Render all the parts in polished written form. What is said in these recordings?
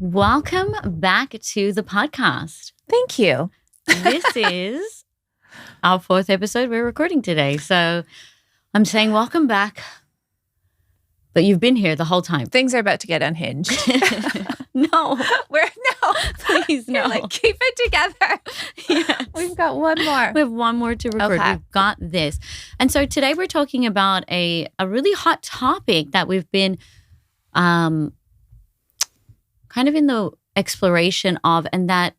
Welcome back to the podcast. Thank you. This is our 4th episode we're recording today. So I'm saying welcome back, but you've been here the whole time. Things are about to get unhinged. No. Please, no. You're like, keep it together. Yes. We've got one more. We have one more to record. Okay. We've got this. And so today we're talking about a really hot topic that we've been kind of in the exploration of, and that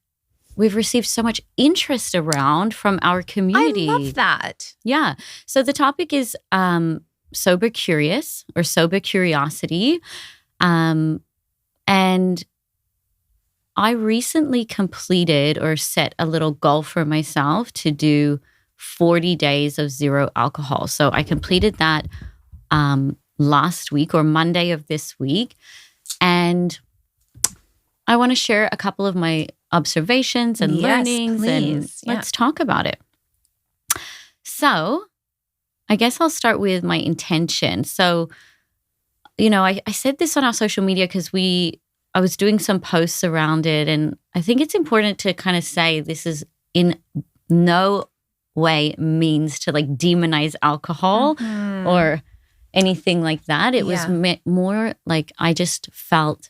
we've received so much interest around from our community. I love that. Yeah. So the topic is sober curious or sober curiosity. And I recently completed or set a little goal for myself to do 40 days of zero alcohol. So I completed that last week or Monday of this week. And I want to share a couple of my observations and learnings, please. and let's talk about it. So I guess I'll start with my intention. So, you know, I said this on our social media because I was doing some posts around it, and I think it's important to kind of say this is in no way means to like demonize alcohol or anything like that. It was more like I just felt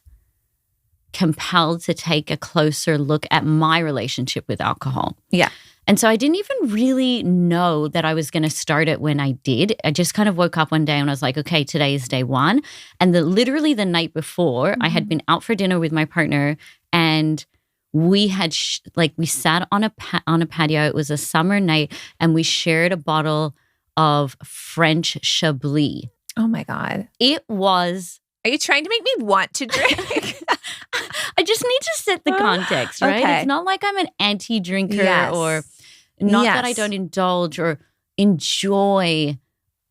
compelled to take a closer look at my relationship with alcohol. Yeah. And so I didn't even really know that I was going to start it when I did. I just kind of woke up one day and I was like, okay, today is day one. And literally the night before, I had been out for dinner with my partner, and we had we sat on a patio. It was a summer night, and we shared a bottle of French Chablis. Oh my God. It was... Are you trying to make me want to drink? I just need to set the context, right? Okay. It's not like I'm an anti-drinker or not that I don't indulge or enjoy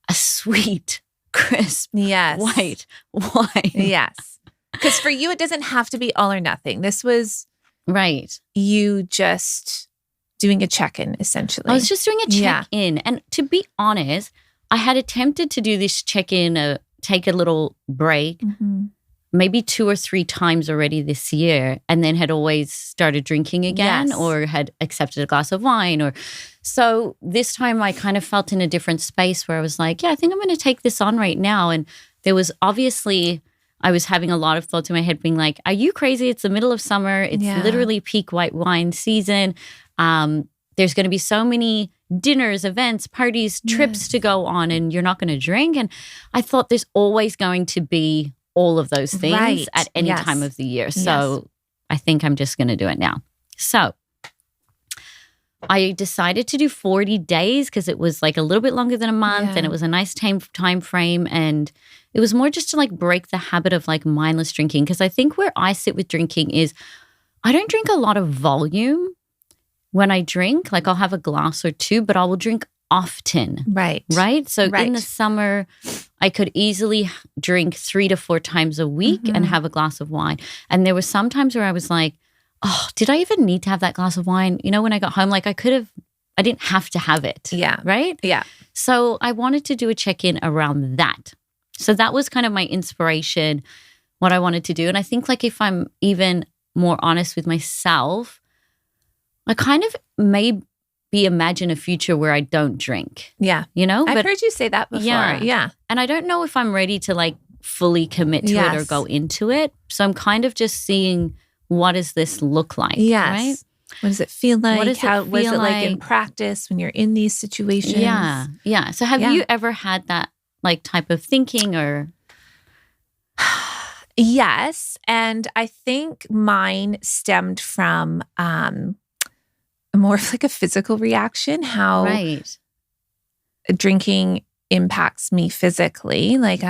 a sweet, crisp, white wine. Yes. Because for you, it doesn't have to be all or nothing. This was you just doing a check-in, essentially. I was just doing a check-in. And to be honest, I had attempted to do this check-in, take a little break, maybe 2 or 3 times already this year, and then had always started drinking again or had accepted a glass of wine. So this time I kind of felt in a different space where I was like, I think I'm going to take this on right now. And there was obviously, I was having a lot of thoughts in my head being like, are you crazy? It's the middle of summer. It's literally peak white wine season. There's going to be so many dinners, events, parties, trips to go on, and you're not going to drink. And I thought there's always going to be all of those things at any time of the year. So I think I'm just going to do it now. So I decided to do 40 days because it was like a little bit longer than a month and it was a nice time frame. And it was more just to like break the habit of like mindless drinking. Because I think where I sit with drinking is I don't drink a lot of volume when I drink. Like I'll have a glass or 2, but I will drink often. Right. So in the summer, I could easily drink 3 to 4 times a week and have a glass of wine. And there were some times where I was like, oh, did I even need to have that glass of wine? You know, when I got home, like I didn't have to have it. Yeah. Right? Yeah. So I wanted to do a check-in around that. So that was kind of my inspiration, what I wanted to do. And I think like if I'm even more honest with myself, I kind of imagine a future where I don't drink. Yeah. You know? I've heard you say that before. Yeah. And I don't know if I'm ready to like fully commit to it or go into it. So I'm kind of just seeing what does this look like? Yes. Right? What does it feel like? What was it like in practice when you're in these situations? Yeah. Yeah. So have you ever had that like type of thinking or? Yes. And I think mine stemmed from more of like a physical reaction, how drinking impacts me physically. Like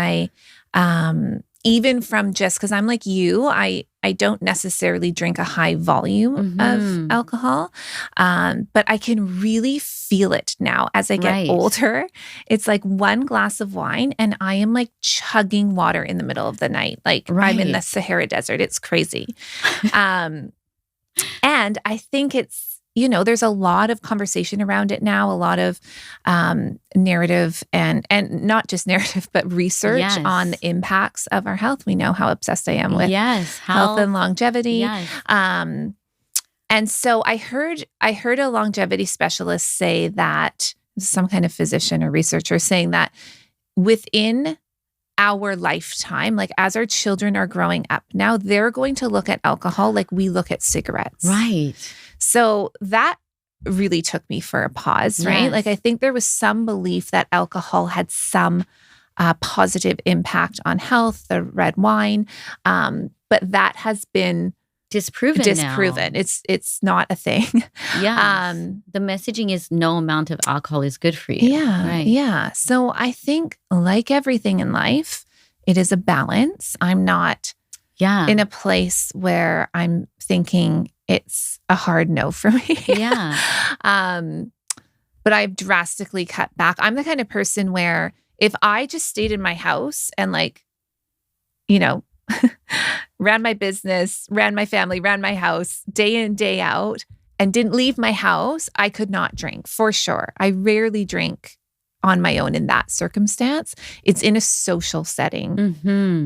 even from just because I'm like you, I don't necessarily drink a high volume of alcohol, but I can really feel it now as I get older. It's like one glass of wine and I am like chugging water in the middle of the night. Like I'm in the Sahara Desert. It's crazy. And I think it's there's a lot of conversation around it now, a lot of narrative and not just narrative, but research on the impacts of our health. We know how obsessed I am with health and longevity. Yes. And so I heard a longevity specialist say that, some kind of physician or researcher saying that within our lifetime, like as our children are growing up now, they're going to look at alcohol like we look at cigarettes. Right. So that really took me for a pause, right? Yes. Like I think there was some belief that alcohol had some positive impact on health, the red wine, but that has been disproven now. It's not a thing. Yeah. The messaging is no amount of alcohol is good for you. Yeah. Right. Yeah. So I think like everything in life, it is a balance. I'm not in a place where I'm thinking it's a hard no for me. Yeah. But I've drastically cut back. I'm the kind of person where if I just stayed in my house and ran my business, ran my family, ran my house day in, day out, and didn't leave my house, I could not drink for sure. I rarely drink on my own in that circumstance. It's in a social setting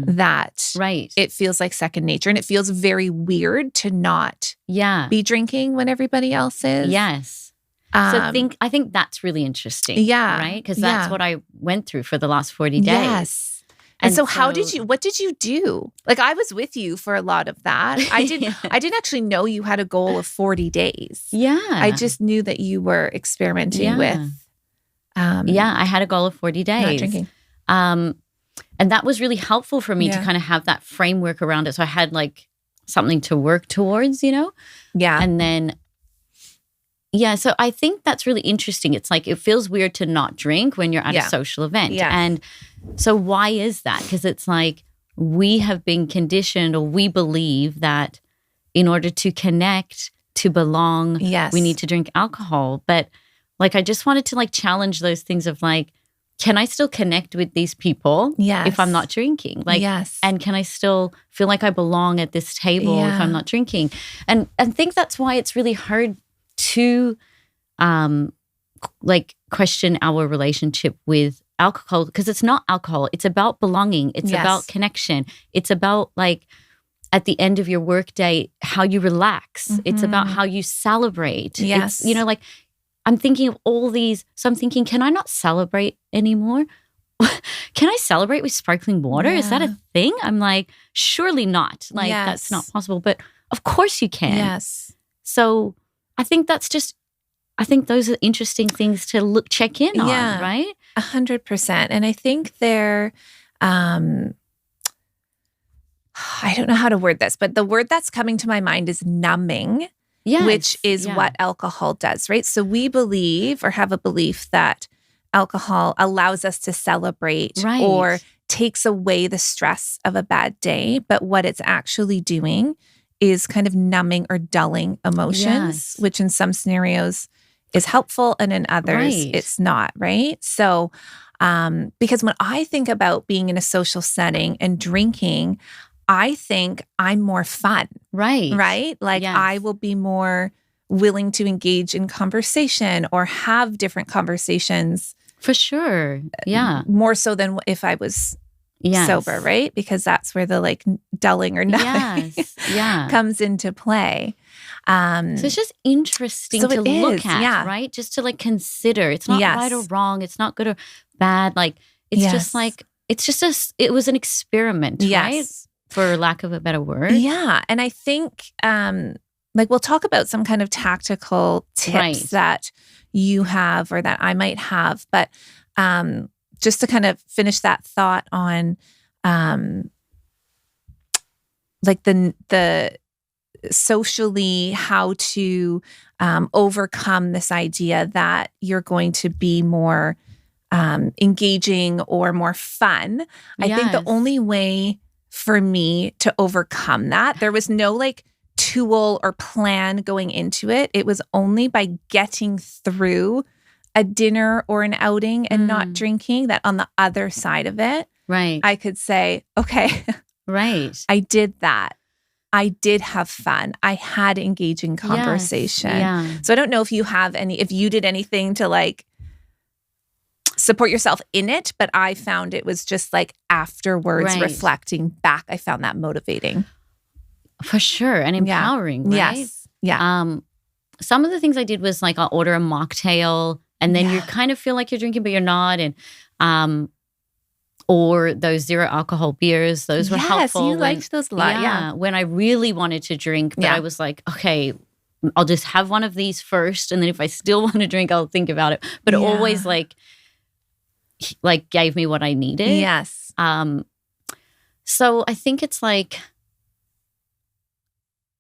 that it feels like second nature. And it feels very weird to not be drinking when everybody else is. Yes. I think that's really interesting. Yeah. Right? Because that's what I went through for the last 40 days. Yes. And so what did you do? Like I was with you for a lot of that. I didn't actually know you had a goal of 40 days. Yeah. I just knew that you were experimenting with. I had a goal of 40 days. Not drinking. And that was really helpful for me to kind of have that framework around it. So I had like something to work towards, Yeah. And then, so I think that's really interesting. It's like, it feels weird to not drink when you're at a social event. Yeah. And so why is that? Because it's like we have been conditioned, or we believe that in order to connect, to belong, we need to drink alcohol. But like, I just wanted to like challenge those things of like, can I still connect with these people if I'm not drinking? Like, and can I still feel like I belong at this table if I'm not drinking? And I think that's why it's really hard to like question our relationship with alcohol, because it's not alcohol. It's about belonging. It's about connection. It's about like at the end of your workday, how you relax. It's about how you celebrate. Yes. It's, like I'm thinking of all these. So I'm thinking, can I not celebrate anymore? Can I celebrate with sparkling water? Is that a thing? I'm like, surely not. Like that's not possible. But of course you can. Yes. So I think those are interesting things to check in on, right? 100%. And I think they're, I don't know how to word this, but the word that's coming to my mind is numbing, which is what alcohol does, right? So we believe or have a belief that alcohol allows us to celebrate or takes away the stress of a bad day. But what it's actually doing is kind of numbing or dulling emotions, which in some scenarios is helpful and in others it's not, right? So because when I think about being in a social setting and drinking, I think I'm more fun. Right? Like I will be more willing to engage in conversation or have different conversations. For sure. Yeah. More so than if I was sober, right? Because that's where the like dulling or nothing comes into play. So it's just interesting to look at, right? Just to like consider. It's not right or wrong. It's not good or bad. Like it's just like, it was an experiment, right? For lack of a better word. Yeah. And I think like we'll talk about some kind of tactical tips that you have or that I might have. But just to kind of finish that thought on like the socially how to overcome this idea that you're going to be more engaging or more fun. I think the only way for me to overcome that, there was no like tool or plan going into it. It was only by getting through a dinner or an outing and not drinking, that on the other side of it, I could say, okay, I did that. I did have fun. I had engaging conversation. Yes, yeah. So I don't know if you did anything to like support yourself in it, but I found it was just like afterwards reflecting back, I found that motivating. For sure. And empowering, right? Yes. Yeah. Some of the things I did was like I'll order a mocktail and then you kind of feel like you're drinking, but you're not. And or those 0 alcohol beers, those were helpful. Yes, you liked those a lot. Yeah. When I really wanted to drink, but I was like, okay, I'll just have one of these first. And then if I still want to drink, I'll think about it. But it always like gave me what I needed. Yes. So I think it's like,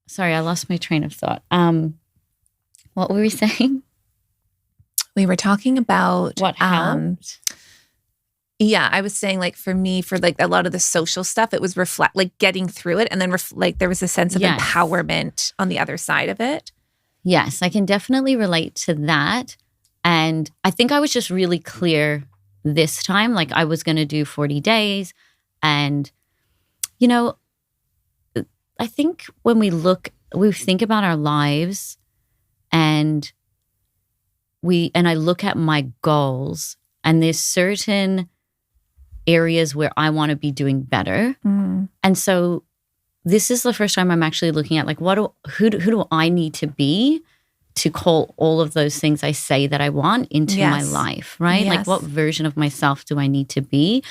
sorry, I lost my train of thought. What were we saying? We were talking about what helped. Yeah, I was saying like for me, for like a lot of the social stuff, it was like getting through it, and then like there was a sense of empowerment on the other side of it. Yes, I can definitely relate to that. And I think I was just really clear this time, like I was going to do 40 days. And, you know, I think when we think about our lives and I look at my goals, and there's certain areas where I want to be doing better. And so this is the first time I'm actually looking at like, who do I need to be to call all of those things I say that I want into my life, right? Like what version of myself do I need to be?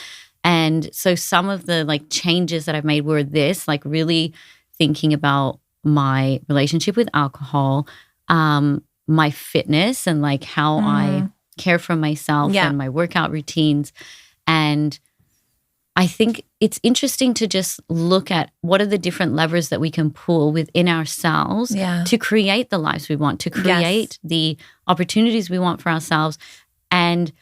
And so some of the like changes that I've made were this, like really thinking about my relationship with alcohol, my fitness and like how I care for myself and my workout routines. And I think it's interesting to just look at what are the different levers that we can pull within ourselves to create the lives we want, to create the opportunities we want for ourselves. And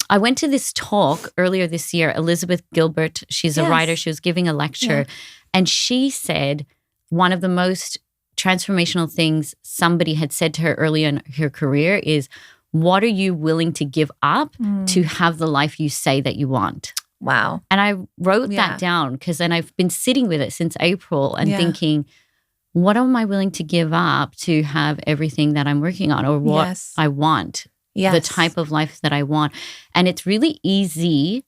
I went to this talk earlier this year, Elizabeth Gilbert, she's a writer, she was giving a lecture, and she said one of the most transformational things somebody had said to her earlier in her career is, what are you willing to give up to have the life you say that you want? Wow. And I wrote that down because then I've been sitting with it since April and thinking, what am I willing to give up to have everything that I'm working on or what I want, the type of life that I want? And it's really easy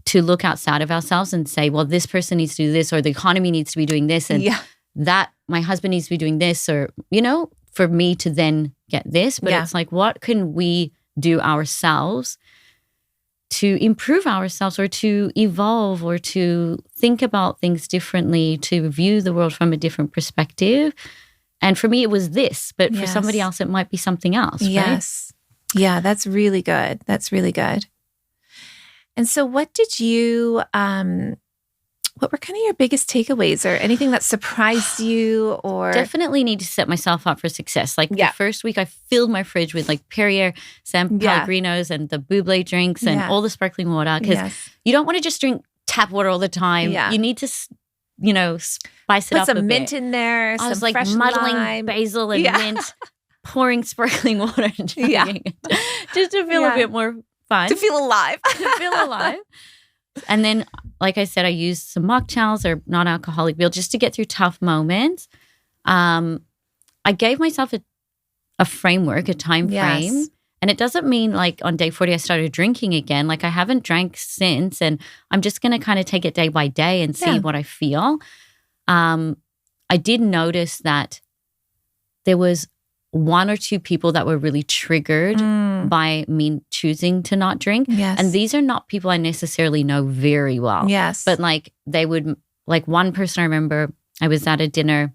to look outside of ourselves and say, well, this person needs to do this or the economy needs to be doing this and that my husband needs to be doing this or, you know, for me to then get this. But it's like, what can we do ourselves to improve ourselves or to evolve or to think about things differently, to view the world from a different perspective? And for me, it was this, but for somebody else, it might be something else. Yes. Right? Yeah, that's really good. That's really good. And so what did you, what were kind of your biggest takeaways or anything that surprised you or? Definitely need to set myself up for success. Like the first week I filled my fridge with like Perrier, San Pellegrinos and the Buble drinks and all the sparkling water because you don't want to just drink tap water all the time. Yeah. You need to, you know, spice it up a bit. Put some mint in there, I was like fresh muddling lime. basil and mint, pouring sparkling water and drinking it just to feel a bit more fun. To feel alive. To feel alive. And then, like I said, I used some mocktails or non-alcoholic beer just to get through tough moments. I gave myself a framework, a time frame. And it doesn't mean like on day 40 I started drinking again. Like I haven't drank since and I'm just going to kind of take it day by day and see what I feel. I did notice that there was one or two people that were really triggered by me choosing to not drink. Yes. And these are not people I necessarily know very well. Yes. But like they would, like one person I remember, I was at a dinner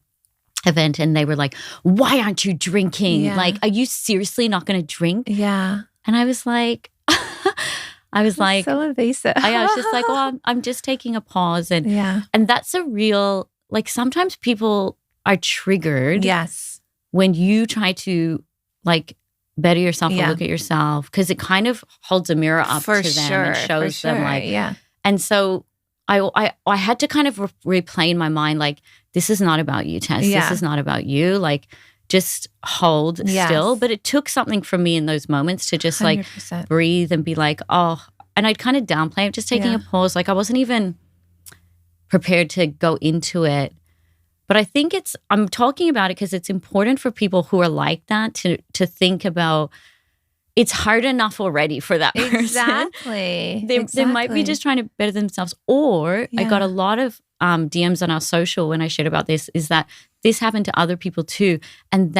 event and they were like, why aren't you drinking? Yeah. Like, are you seriously not going to drink? Yeah. And I was like, so invasive. I was just like, well, I'm just taking a pause. And that's a real, like sometimes people are triggered. Yes. When you try to like better yourself or look at yourself, because it kind of holds a mirror up to them and shows them like, and so I had to kind of replay in my mind, like, this is not about you, Tess. This is not about you. Like, just hold still. But it took something from me in those moments to just 100%. Like breathe and be like, oh, and I'd kind of downplay it, just taking a pause. Like I wasn't even prepared to go into it. But I think I'm talking about it because it's important for people who are like that to think about, it's hard enough already for that person. Exactly. They might be just trying to better themselves. Or I got a lot of DMs on our social when I shared about this, is that this happened to other people too. And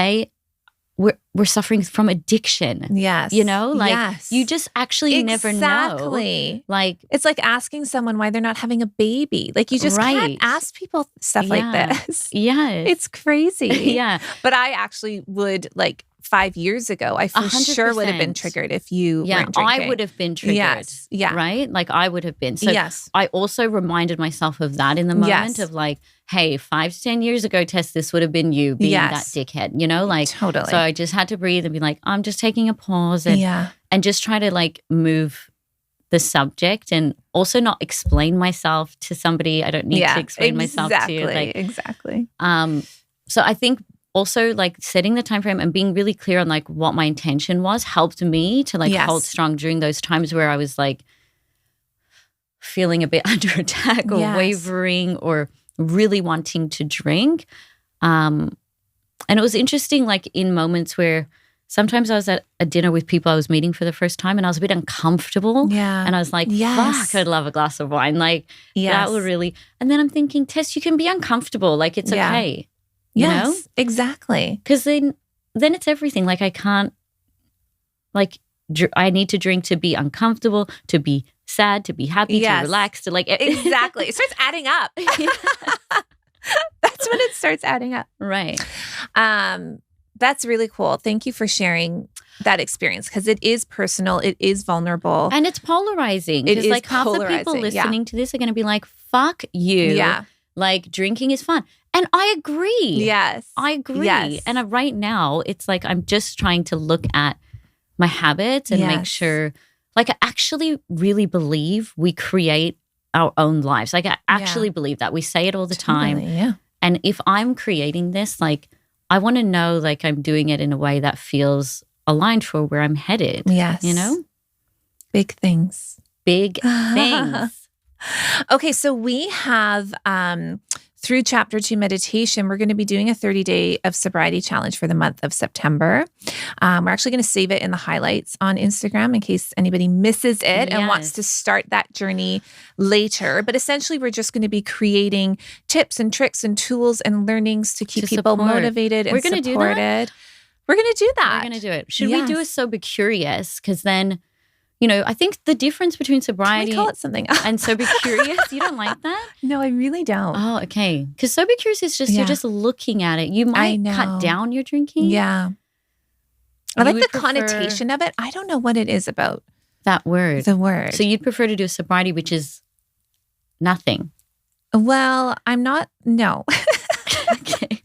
we're suffering from addiction. Yes. You know, like you just actually never know. Like, it's like asking someone why they're not having a baby. Like, you just can't ask people stuff like this. Yes. It's crazy. Yeah. But I actually would, like, 5 years ago, I for 100%. Sure would have been triggered if you weren't drinking. I would have been triggered. Yes. Yeah. Right? Like, I would have been. So I also reminded myself of that in the moment of like, hey, 5 to 10 years ago, Tess, this would have been you being that dickhead, you know? Like, totally. So I just had to breathe and be like, I'm just taking a pause and just try to like move the subject and also not explain myself to somebody. I don't need to explain myself to you. Like, exactly. So I think also like setting the time frame and being really clear on like what my intention was helped me to like hold strong during those times where I was like feeling a bit under attack or wavering or really wanting to drink. And it was interesting, like in moments where sometimes I was at a dinner with people I was meeting for the first time and I was a bit uncomfortable. Yeah. And I was like, fuck, I'd love a glass of wine. Like that would really, and then I'm thinking, Tess, you can be uncomfortable. Like it's okay. You know? Exactly. Because then it's everything. Like I can't, like I need to drink to be uncomfortable, to be sad, to be happy, to relax, to like. Exactly. It starts adding up. That's when it starts adding up. Right. That's really cool. Thank you for sharing that experience because it is personal. It is vulnerable. And it's polarizing. It is like half the people listening to this are going to be like, fuck you. Yeah. Like drinking is fun. And I agree. Yes. I agree. Yes. And right now, it's like I'm just trying to look at my habits and make sure, like I actually really believe we create our own lives. Like I actually believe that. We say it all the time. Yeah. And if I'm creating this, like I want to know like I'm doing it in a way that feels aligned for where I'm headed. Yes. You know? Big things. Big things. Okay, so we have through Chapter 2 meditation, we're going to be doing a 30-day of sobriety challenge for the month of September. We're actually going to save it in the highlights on Instagram in case anybody misses it and wants to start that journey later. But essentially, we're just going to be creating tips and tricks and tools and learnings to keep people motivated and supported. Do that? We're going to do that. We're going to do it. Should we do a Sober Curious? Because then, you know, I think the difference between sobriety call it something and Sober Curious, you don't like that? No, I really don't. Oh, okay. Because Sober Curious is just, you're just looking at it. You might cut down your drinking. Yeah. I like the connotation of it. I don't know what it is about that word. The word. So you'd prefer to do a sobriety, which is nothing. Well, I'm not, no. Okay.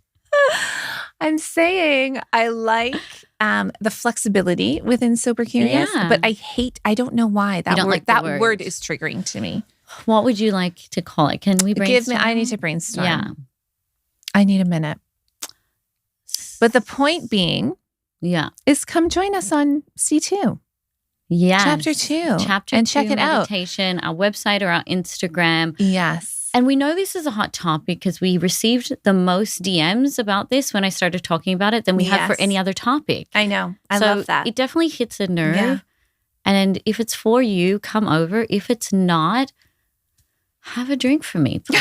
I'm saying I like the flexibility within Sober Curious, but I don't know why that word is triggering to me. What would you like to call it? Can we brainstorm? I need to brainstorm. Yeah. I need a minute. But the point being is come join us on C2. Yes. Chapter 2. And check it out. Meditation, our website or our Instagram. Yes. And we know this is a hot topic because we received the most DMs about this when I started talking about it than we have for any other topic. I know. I love that. It definitely hits a nerve. Yeah. And if it's for you, come over. If it's not, have a drink for me, please.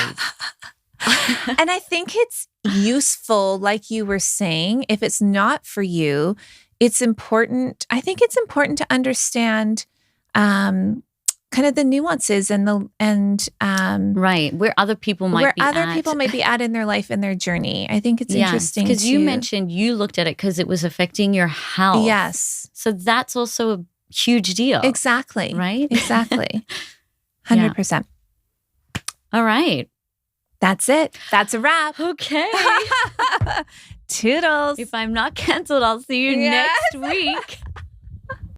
And I think it's useful, like you were saying, if it's not for you, it's important. I think it's important to understand kind of the nuances and right where other people might be at in their life and their journey. I think it's interesting because you mentioned you looked at it because it was affecting your health. Yes, so that's also a huge deal. Exactly. Right. Exactly. 100%. All right. That's it. That's a wrap. Okay. Toodles. If I'm not canceled, I'll see you next week.